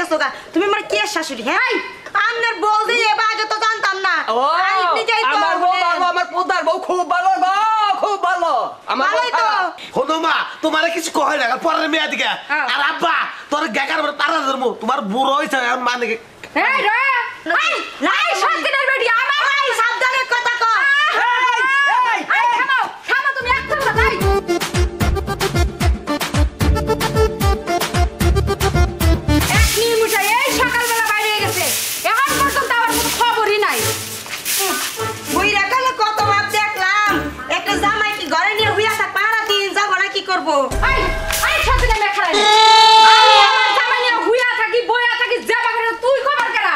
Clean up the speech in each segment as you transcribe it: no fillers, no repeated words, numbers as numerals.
গেছো গা তুমি আমার কি শাশুড়ি হ্যাঁ আমনের বউ যে এবার আগে তো জানতাম না আমার বউ ভালো আমার পুতার বউ খুব ভালো গো খুব ভালো আমার তো হনো মা তোমার কিছু কয় না পরের মেয়ে দিকে আর আব্বা তোর গাগার পারা ধরমু তোমার বুড়ো হইছে এখন মানে এই রে লাই সাবধানের বেটি আমার এই সাবধানের কথা কও এই থামো থামো তুমি একটা কথা নাই এক নিমিষে এই সকালবেলা বাইরে গেছে এখন পর্যন্ত আমার কোনো খবরই নাই বুইরা কালে কত ভাব দেখলাম একটা জামাই কি ঘরে নিয়ে হুইয়া থাক পাড়া দিন যাব না কি করব এই এই সাবধানে মেখড়াই আমি আমার জামাই নিয়ে হুইয়া থাকি বইয়া থাকি যাবা করে তুই খবর কেরা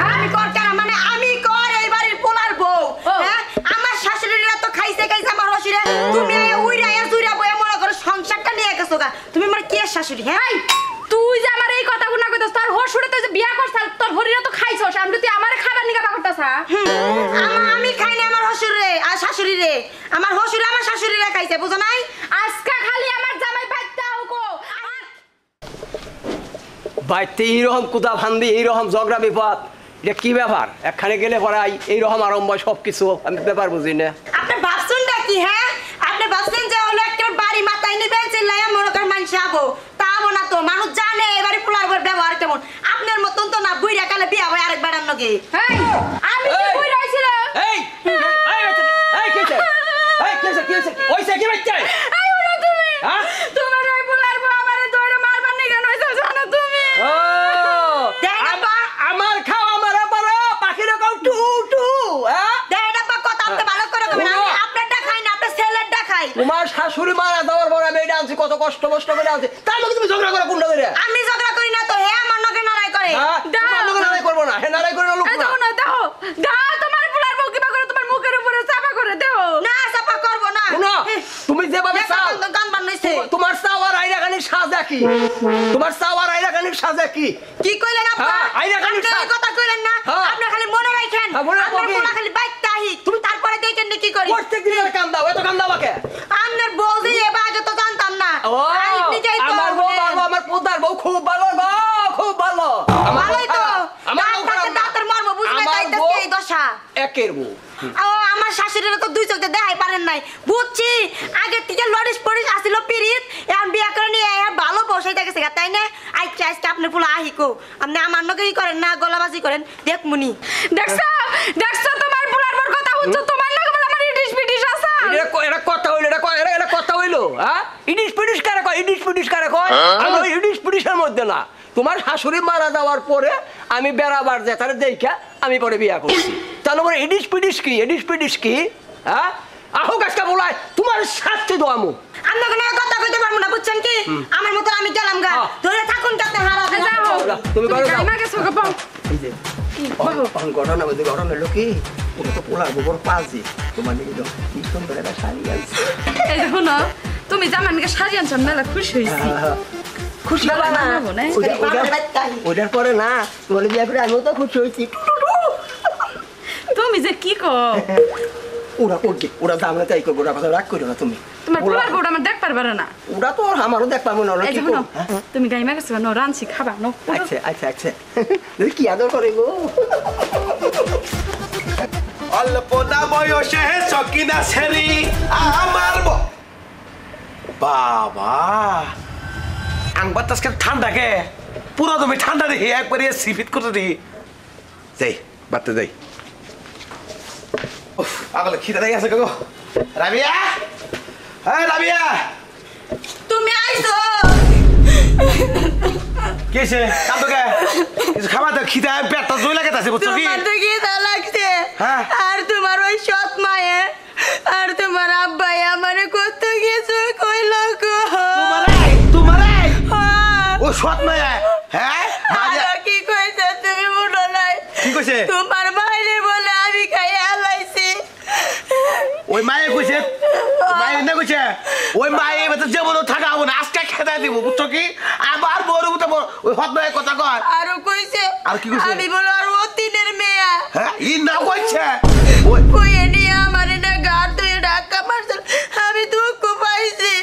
আমি কর কেরা মানে আমি কর এই বাড়ির পোলার বউ হ্যাঁ আমার শাশুড়িরা তো খাইছে আমার হসিরে তুমি উইরা এ জুইরা বইয়া মনে করে সংসারটা নিয়ে গেছো গা তুমি আমার কি শাশুড়ি হ্যাঁ তুই যে আমার এই কথাগুলো কইতাছ তোর হসুরে তো যে বিয়া করছাল তোর হরিরা তো খাইছস আমি তুই আমারে খাবার নিগা বা করতাছ আমি খাই না আমার হসুরে আর শাশুড়ি রে আমার হসুরে আমার শাশুড়িরা খাইছে বুঝো নাই আজকে খালি আমার জামাই বাইতে আউকো বাইতে এইরকম কুদা ভান্দি এইরকম ঝগড়া বিপদ এটা কি ব্যাপার একখানে গেলে পড়াই এইরকম আরম্ভ সবকিছু আমি ব্যাপার বুঝি না আপনি ভাবছেন কি হ্যাঁ আপনি ভাবছেন যে হলো একটা বাড়ি মাথায় নিবেন চিল্লায়া মনে কর মানুষ আবো তাও না তো মানুষ জানে এবারে পোলার ব্যবহার কেমন আপনার মতন তো না বুইরা কালে বিয়া হয় আরেকবার আনগে আমি কি বুইরা হইছিল এই এই কিছে এই কিছে ওইছে কি বাচ্চা এই ওরা তুমি হ্যাঁ তোমার ওই পোলার বউ আমারে দইরা মারবার নি কেন হইছে জানো তুমি ও আমার খাও আমার পারো পাখির কাউ টু টু হ্যাঁ দেড়া পা কথা আপনি ভালো করে কবেন আমি আপনারটা খাই না আপনার ছেলেরটা খাই তোমার শাশুড়ি মারা যাওয়ার পর আমি এটা আনছি কত কষ্ট করে আনছি তার মধ্যে তুমি ঝগড়া করে কোনটা করে আমি ঝগড়া করি না তো হে আমার নকে নারাই করে তোমার লগে লড়াই করব না হে লড়াই করে লোক না দাও দাও দাও তোমার পোলার বউ কিবা করে তোমার মুখের উপরে চাপা করে দাও না চাপা করব না শুনো তুমি যেভাবে চাও গান বানাইছে তোমার চাওয়ার আইরাখানির সাজা কি তোমার চাওয়ার আইরাখানির সাজা কি কি কইলেন আপা আইরাখানির আপনি কথা কইলেন না আপনি খালি মনে রাখেন আপনার পোলা খালি বাইকটা আহি তুমি তারপরে দেখেন কি করি প্রত্যেকদিন কাম দাও এত কাম দাও আমাকে আপনার বউ যে এবার আগে তো জানতাম না আমার বউ ভালো আমার পুতার বউ খুব ভালো গো খুব ভালো ভালোই তো আমার দাঁতের মর্ম বুঝলে তাই তো এই দশা একের বউ আমার শাশুড়িরা তো দুই চোখে দেখাই পারেন নাই বুঝছি আগে থেকে লড়িস পড়িস আসিল পিরিত এখন বিয়া করে নিয়ে ভালো বসে দেখেছে তাই না আজকে আজকে আপনি পুরো আহিকো আপনি আমার নকে ই করেন না গলাবাজি করেন দেখ মুনি দেখছো দেখছো তোমার পুরার বড় কথা বলছো তোমার লগে বলে আমার ইডিশ পিডিশ আছে এটা কথা হইলো এটা কথা হইলো হ্যাঁ ইডিশ পিডিশ কারে কয় আমি ইডিশ পিডিশের মধ্যে না তোমার শাশুড়ি মারা যাওয়ার পরে আমি বেড়াবার যেতারে দেখা আমি পরে বিয়া করছি তাহলে ইডিশ পিডিশ কি হ্যাঁ আহো গাছটা বলায় তোমার শাস্তি দো আমু আমরা কোনো কথা কইতে পারবো না বুঝছেন কি আমার মত আমি গেলাম গা ধরে থাকুন কাতে হারা যাও তুমি করো যাও আমাকে সকে পাও এই যে ঘটনা বলতে ঘটনা হলো কি ওটা তো পোলার গোবর পালছি তোমার নাকি তো কি সুন্দর একটা শাড়ি আছে এই দেখো না তুমি জামানকে শাড়ি আনছেন মেলা খুশি হইছি খুশি হবা না ওটার পরে না তোমার বিয়া করে আমিও তো খুশি হয়েছি তুমি যে কি কও ওরা করছে ওরা দাম না তাই করবো ওরা কথা রাগ করো না তুমি তোমার পোলার বউটা আমার দেখ পারবে না ওরা তো আমারও দেখ পাবো না এই দেখো তুমি গাইমা গেছো না রানছি খাবা না আচ্ছা কি আদর করে গো অল্পনা বয়সে সকিনা সেরি আমার বাবা আংবার আজকে ঠান্ডা কে পুরো তুমি ঠান্ডা দেখি একবারে সিফিট করে দিই যাই বাড়তে যাই আগলে খিদে দেয় আছে গো রাবিয়া হ্যাঁ রাবিয়া তুমি আইছো কেছে কাঁদো কে কিছু খাবার দাও খিদে পেটটা জয় লাগে তাছে বুঝছো কি তোমার তো খিদে লাগছে আর তোমার ওই সৎ মায়ে আর তোমার আব্বাই আমারে কত কিছু কইলো গো তোমারে ও সৎ মায়ে হ্যাঁ কি কইছে তুমি বলো নাই কি কইছে তোমার মাইরে বলে আমি খাই আলাইছি ওই মায়ে কইছে মায়ে না কইছে ওই মায়ে বেটা যেমন থাকা হবো না আজকে খেতে দিব বুঝছো কি আবার বড় মতো ওই হত মায়ের কথা কয় আরো কইছে আর কি কইছে আমি বলো আর অতিনের মেয়া হ্যাঁ ই না কইছে ওই কইয়ে নিয়ে আমারে না গাড় ধুয়ে ঢাকা মারছিল আমি দুঃখ পাইছি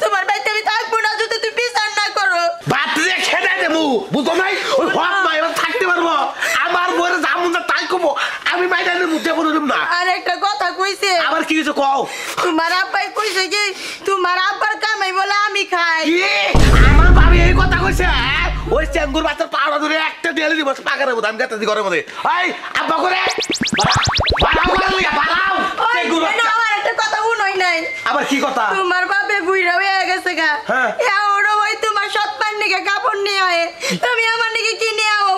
তোমার বাড়িতে আমি থাকবো না যদি তুমি বিচার না করো বাত রে খেতে দেবো বুঝো নাই ওই হত কি হয়েছে কও তোমার আব্বাই কইছে কি তোমার আব্বার কামাই বলে আমি খাই কি আমার ভাবি এই কথা কইছে ওই চেঙ্গুর বাচ্চার পাউডার ধরে একটা দিয়ে দিব পাকারে মধ্যে আমি গাতে দি ঘরের মধ্যে এই আব্বা করে বাড়াও বাড়াও চেঙ্গুর ওই বাচ্চা আমার একটা কথা উনই নাই আবার কি কথা তোমার বাপে বুইরা হয়ে গেছে গা হ্যাঁ। এওড়ো ওই তোমার সৎপান নিকে কাপড় নিয়ে হয় তুমি আমার নিকে কি নিয়ে আও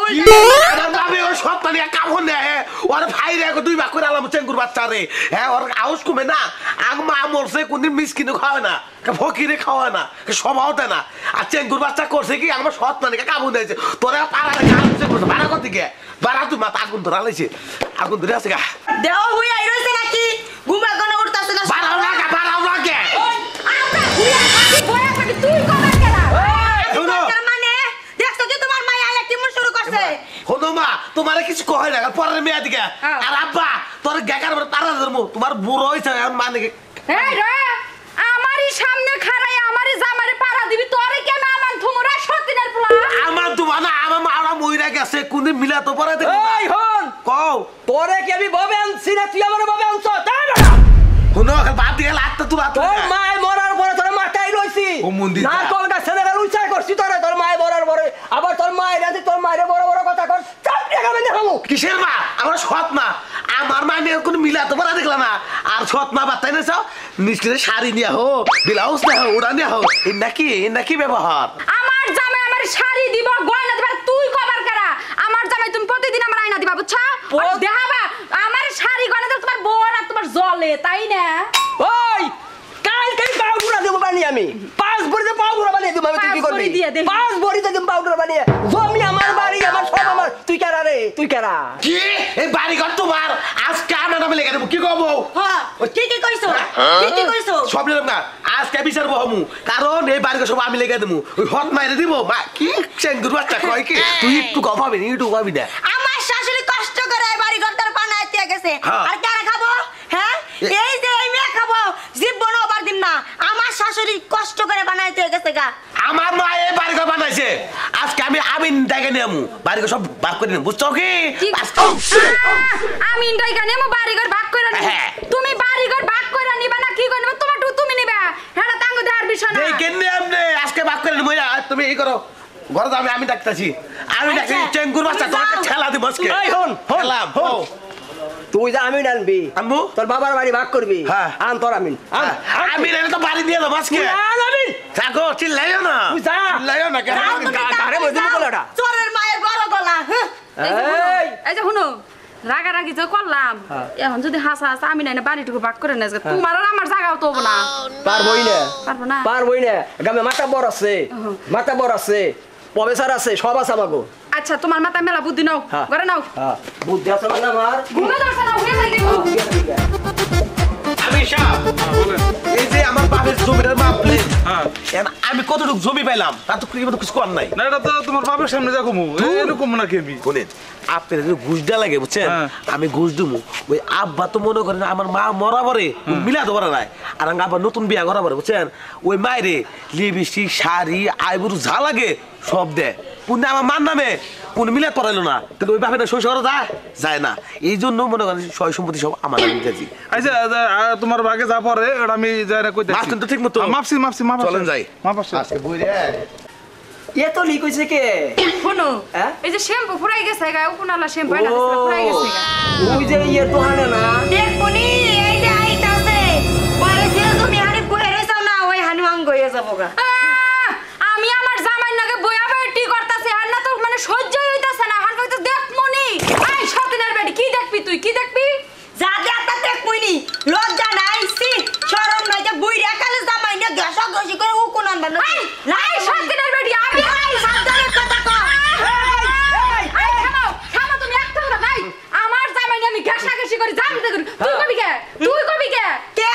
আমার ভাবি ওর সব পানি কামড় নেয় ওর ভাই রে দুই ভাগ করে আলাম চেঙ্গুর বাচ্চা রে হ্যাঁ ওর আউস কমে না আগ মা মরছে কোনদিন মিসকিনে খাওয়ায় না ফকিরে খাওয়ায় না সবাও দেয় না আর চেঙ্গুর বাচ্চা করছে কি আমার সৎ পানিকে কামড় দিয়েছে তোরা পাড়ারে খাওয়াচ্ছে বাড়া করতে গিয়ে বাড়া তুই মাথা আগুন ধরা লাইছে আগুন ধরে আছে গা দেও হুই আই রইছে নাকি ঘুমা কোন উঠতাছে না বাড়াও না আমরা হুইয়া খাবি বয়া খাবি তুই কবার কেরা শুনো। মানে দেখছো কি তোমার মাই আইলা কি মুন শুরু করছে হনো মা তোমারে কিছু কয় না পরের মেয়ে দিকে হ্যাঁ। আর আব্বা তোর গেকার তারা ধরবো তোমার বুড়ো হয়েছে মানে এই রে আমারই সামনে খাড়াই আমারই জামারে পাড়া দিবি তোরে কেন আমার থুমরা সতিনের পোলা আমার তোমার না আমার মারা মইরা গেছে কোনদিন মিলা তো পরে এই হন কও তোরে কি আমি ভাবে আনছি না তুই আমার ভাবে আনছ তাই না হনো এখন বাদ দিয়ে লাত্তা তুই বাদ তোর মায় মরার পরে তোর মাথায় রইছি ও মন্দির না তোরটা ছেলেরা উচ্চার করছি তোর মায় মরার পরে আবার তোর মায়ের আছে তোর মায়ের বড় বড় কথা কর চাপড়ে খাবে না হামু কিসের মা আমার সৎ মা আমার মা নিয়ে কোনো মিলা তো পরে দেখলা না আর সৎ মা বার্তাই না চাও নিশ্চিত শাড়ি নিয়ে হো ব্লাউজ না হো ওড়া নিয়ে হো এ নাকি ব্যবহার আমার জামাই আমার শাড়ি দিব গয়না দিবা তুই কবার করা আমার জামাই তুমি প্রতিদিন আমার আয়না দিবা বুঝছো আর দেখাবা আমার শাড়ি গয়না দিলে তোমার বউর আর তোমার জলে তাই না ওই কালকে পাউডার দেব বানিয়ে আমি 5 ভরিতে পাউডার বানিয়ে দেব আমি তুই কি 5 করবি ভরি দিয়ে দে। 5 ভরিতে দেব পাউডার বানিয়ে জমি আমার বাড়ি আমার সব আমার তুই কারা রে তুই কারা কি এই বাড়ি ঘর তোমার আজকে আমার নামে লেখা দেবো কি কব হ্যাঁ কি কইছো কি কইছো সব নিলাম না আজকে বিচার বহমু কারণ এই বাড়ি ঘর সব আমি লেখা দেবো ওই হট মাইরে দিব মা কি চেঙ্গুর বাচ্চা কয় কি তুই একটু কমাবি না একটু কমাবি না আমার শাশুড়ি কষ্ট করে এই বাড়ি ঘর তার বানাইতে গেছে হ্যাঁ। আর কারা খাবো হ্যাঁ এই যে এই মেয়ে খাবো জীবন ওবার দিন না আমার শাশুড়ি কষ্ট করে বানাইতে গেছে গা আমার মা এই বাড়ি ঘর বানাইছে আজকে আমি আমিন ডাকে নিয়ে আমু বাড়ি ঘর সব বার করে নিলাম বুঝছো কি আমি ইন্টাই গানে মো বাড়ি ঘর ভাগ কইরা নি হ্যাঁ। তুমি বাড়ি ঘর ভাগ কইরা নিবা না কি কইবা তোমার তুমি নিবা হেডা তাঙ্গ দেহার বিষয় না এই কেন আমনে আজকে বার করে নিব তুমি এই করো ঘরে যাবে আমি ডাকতাছি আমি ডাকি আচ্ছা। চেঙ্গুর বাচ্চা তুমি তোকে যাও। ঠেলা দিব আজকে এই হন খেলাম হন তুই যা আমিন আনবি আনবো? তোর বাবার বাড়ি ভাগ করবি হ্যাঁ। আন তোর আমিন আন আমি রেলে তো বাড়ি দিয়ে দেবো আজকে আন আমিন থাকো চিল্লাইও না তুই যা। চিল্লাইও না কেন যাও তুমি, গাড়ে মধ্যে যাও। বলে ওটা। চোরের মায়ের বড় গলা এই। এই যে শুনো রাগারাগি যে করলাম হ্যাঁ। এখন যদি হাসা হাসা আমি না বাড়িটুকু ভাগ করে নেছে তোমার আর আমার জায়গাও তো হবো না পারবই না পারবো না পারবই না গ্রামে মাথা বড় আছে মাথা বড় আছে প্রফেসর আছে সব আছে আমাগো আচ্ছা তোমার মাথায় মেলা বুদ্ধি নাও হ্যাঁ। ঘরে নাও হ্যাঁ বুদ্ধি আছে মানে আমার ঘুমে ধরছে না উঠে যাই দেখো আমি সাপ এই যে আমার বাপের জমিটার মাপলে আমি কতটুকু জমি পাইলাম তা তো কিছু কর নাই না এটা তো তোমার বাবার সামনে দেখো এরকম নাকি আমি শোনেন আপনার যদি ঘুষ দেওয়া লাগে বুঝছেন হ্যাঁ। আমি ঘুষ দিবো ওই আব্বা তো মনে করেন আমার মা মরা পরে মিলা তো করা নাই আর আমার আব্বা নতুন বিয়া করা পরে বুঝছেন ওই মায়েরে লিপস্টিক শাড়ি আইবুড়ো যা লাগে সব দেয় পুণ্য আমার মার নামে পুণ্য মিলা করাইলো না কিন্তু ওই বাপের শৈশব করা যায় না এই জন্য মনে করেন সয় সম্পত্তি সব আমার নামে দিয়েছি আচ্ছা তোমার বাগে যা পরে ওটা আমি যাই না কইতে মাপছেন তো ঠিক মতো? মাপছি চলেন যাই। মাপাচ্ছি আজকে বই রে এ তো লিক হইছে কে শোনো হ্যাঁ? এই যে শ্যাম্পু ফুরাই গেছে গা উপনালা শ্যাম্পু এটা ফুরাই গেছে গা ওই যে ইয়ে দোকানে না দেখুনি এই যে আইতাছে পরে যে তুমি হানি কইরে রইছাও না ওই হানি মাং গইয়া যাবো গা আমি আমার জামাই নাকে বইয়া বেটি করতাছি আর না তো মানে সহ্যই হইতাছে না হান কইতে দেখ মনি এই সতিনের বেটি কি দেখবি তুই কি দেখবি যা দেখা দেখ মনি লজ্জা নাই সি শরম নাই যে বুইরা কালে জামাই না গেসা গসি করে উকুন আনবা না এই সতিনের বেটি আমি আই সাবধানে কথা কও এই থামাও থামা তুমি একটা কথা নাই আমার জামাই আমি গেসা গসি করে জানতে করি তুই কবি কে কে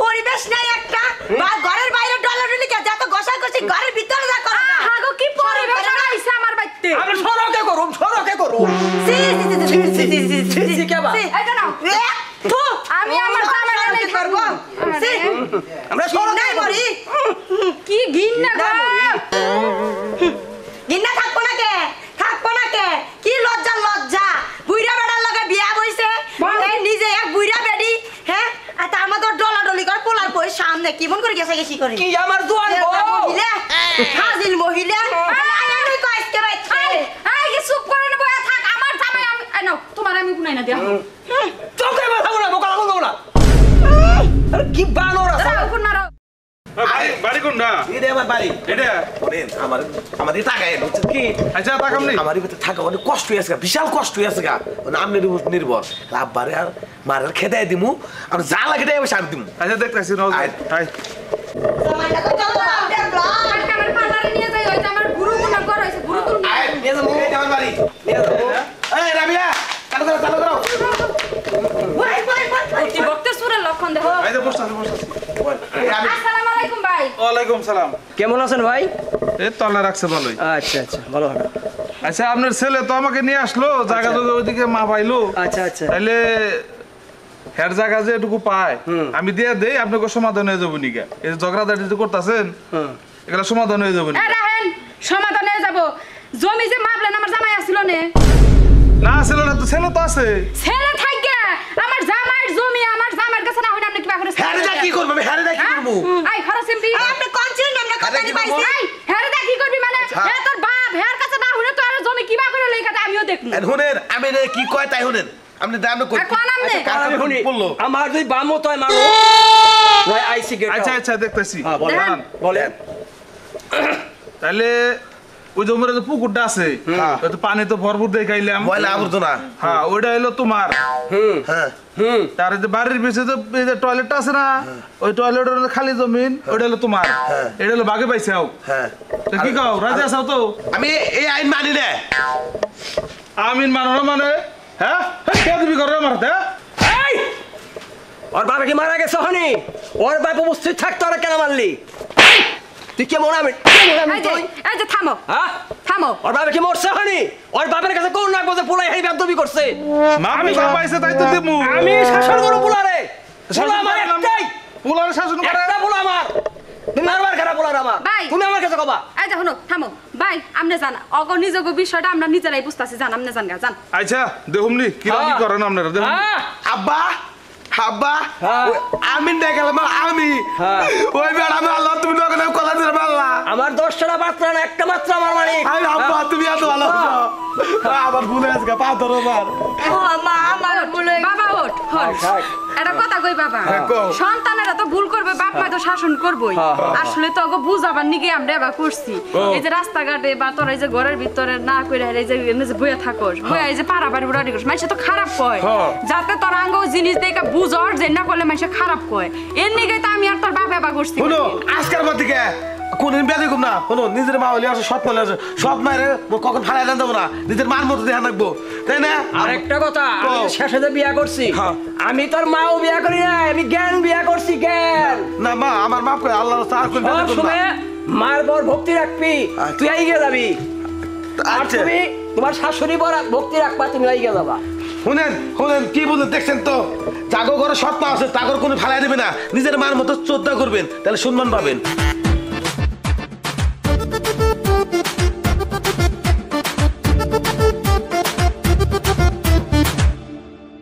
পরিবেশ নাই একটা বা ঘরের বাইরে ডলাডলি কে যা তো গসা গসি ঘরের ভিতরে যা কর হাগো কি পরিবেশ আইছে আমার বাইতে আমি সরকে করুম সি কে বা এই জানো আমি আমার জামাই বেশি করে কি আমার জোয়ান বউ মহিলা ফাজিল মহিলা আমি কইতে বাইছে এই কি চুপ করে না বয়া থাক আমার জামাই আমি নাও তোমার আমি গুনাই না দিয়া চোখে মাথা বলা বোকা লাগো না আরে কি বানর আছে রাও কোন মারো বাড়ি কোনটা এটা আমার বাড়ি এটা শোনেন আমাদের টাকায় হচ্ছে কি আচ্ছা তাকাম নেই আমার ভিতরে থাকা অনেক কষ্ট হয়ে আছে বিশাল কষ্ট হয়ে আছে মানে আমনের উপর নির্ভর লাভবারে আর মারের খেদাই দিমু আর যা লাগে তাই আমি শান্তি দিমু আচ্ছা দেখতেছি নজর আয়। হাই জামাইটা কত দেখলাম আজকে আমার পার্লারে নিয়ে যাই ওই যে আমার গুরু গুনা কর হইছে গুরু তুল আয় নিয়ে যাবো এই যে আমার বাড়ি নিয়ে যাবো এই রাবিয়া চালু করো ওই তুই ভক্তের সুরের লক্ষণ দেখো এই যে বসতাছি এই আমি আসসালামু আলাইকুম ভাই ওয়ালাইকুম সালাম কেমন আছেন ভাই এই তল্লা রাখছে ভালোই আচ্ছা আচ্ছা ভালো হবে আচ্ছা আপনার ছেলে তো আমাকে নিয়ে আসলো জায়গা তো ওইদিকে মা পাইলো আচ্ছা আচ্ছা তাহলে হের জায়গা যে এটুকু পায় আমি দিয়ে দেই আপনাকে সমাধান হয়ে যাবো নিকা এই যে ঝগড়াঝাটি যে করতেছেন এগুলো সমাধান হয়ে যাবো এ রাহেন সমাধান হয়ে যাব জমি যে মাপলেন আমার জামাই আসিল নে না ছেলে না তো ছেলে তো আছে ছেলে থাকগে আমার জামাইয়ের জমি আমার জামাইয়ের কাছে না হইলে আপনি কি করে হ্যারে দা কি করব আমি হ্যারে দা কি করব আই খরচ এমপি আপনি কনছিলেন আমরা কথা দি পাইছি আই হেরে দা কি করবি মানে হে তোর বাপ হের কাছে না হইলে তোর জমি কিবা করে লেখা আমিও দেখমু শুনেন আমি কি কয় তাই শুনেন আপনি দাম কই আর কোন আমনে? আমি শুনি বললো আমার যদি বামো তয় মারো নয় আইসি গেট আচ্ছা আচ্ছা দেখতেছি হ্যাঁ, বলেন। দাঁড়ান। বলেন তাহলে ওই জমির যে পুকুরটা আছে ওই তো পানি তো ভরপুর দিয়ে খাইলাম ময়লা আবর্জনা হ্যাঁ ওইটা হলো তোমার হ্যাঁ তার এই যে বাড়ির পিছে যে এই যে টয়লেটটা আছে না ওই টয়লেটের খালি জমিন ওইটা হলো তোমার এটা হলো বাগে পাইছাও হ্যাঁ তো কি কও রাজি আছাও তো আমি এই আইন মানি না আমিন মানো না মানে হ্যাঁ কে দিবি করো আমার হ্যাঁ এই ওর বাবা কি মারা গেছে হনি ওর বাপ উপস্থিত থাকতো আর কেন মারলি এই, তুই কেমন আমি এই যে থামো হ্যাঁ থামো ওর বাবা কি মরছে হনি ওর বাপের কাছে কোন না বলতে পোলাই হাই বেদবি করছে মা আমি পাইছে তাই তো দিমু আমি শাসন করব পোলারে পোলা আমার একটাই পুলার শাসন করে একটা পোলা আমার তুমি আমার খারাপ পোলার আমার ভাই। তুমি আমার কাছে কবা এই যে শুনো থামো ভাই আমনে জান অগ নিজগো বিষয়টা আমরা নিজেরাই বুঝতাছি জান আমনে জান গা জান আচ্ছা দেখুমনি কি রাজি হ্যাঁ। করেন আপনারা দেখুন হ্যাঁ আব্বা আব্বা হ্যাঁ। আমি দেখালাম আমি হ্যাঁ। ওই বেড়া আল্লাহ তুমি দোকানে কলা দিলে পারলা আমার 10টা পাত্র না একটা মাত্র আমার মালিক আই আব্বা তুমি এত ভালো আছো আবার ভুলে আজকে পা ধরো মার ও মা আমার বলে বাবা ওঠ হট থাক। এটা কথা কই বাবা কও। সন্তানেরা তো ভুল করবে বাপ মা তো শাসন করবই আসলে তো ওগো বুঝাবার নিগে আমরা এবার করছি এই যে রাস্তাঘাটে বা তোর এই যে ঘরের ভিতরে না কইরা এই যে এনে যে বইয়া থাকোস বইয়া এই যে পারাবাড়ি বুড়াড়ি করিস মানুষ তো খারাপ কয় যাতে তোর আঙ্গ জিনিস দেখে বুঝর যে না করলে মানুষ খারাপ কয় এর নিগে তো আমি আর তোর বাপ এবার করছি শুনো আজকের পর থেকে কোনদিন বেঁধে না শোনো নিজের মা হলে আসো সৎ মলে আসো সৎ মায়ের কখন ফালাই দেন দেবো না নিজের মার মতো দেখা রাখবো তাই না আরেকটা কথা আমি তো শেষে যে বিয়া করছি হ্যাঁ। আমি তোর মাও বিয়া করি না আমি জ্ঞান বিয়া করছি জ্ঞান না মা আমার মাপ করে আল্লাহ আর কোন সব সময় মার বর ভক্তি রাখবি তুই আইগে যাবি আর আচ্ছা তুমি তোমার শাশুড়ি বর ভক্তি রাখবা তুমি আইগে যাবা শুনেন শুনেন কি বলছেন দেখছেন তো জাগো ঘরে সৎ মা আছে তাগর কোনো ফালাই দেবে না নিজের মার মতো শ্রদ্ধা করবেন তাহলে সম্মান পাবেন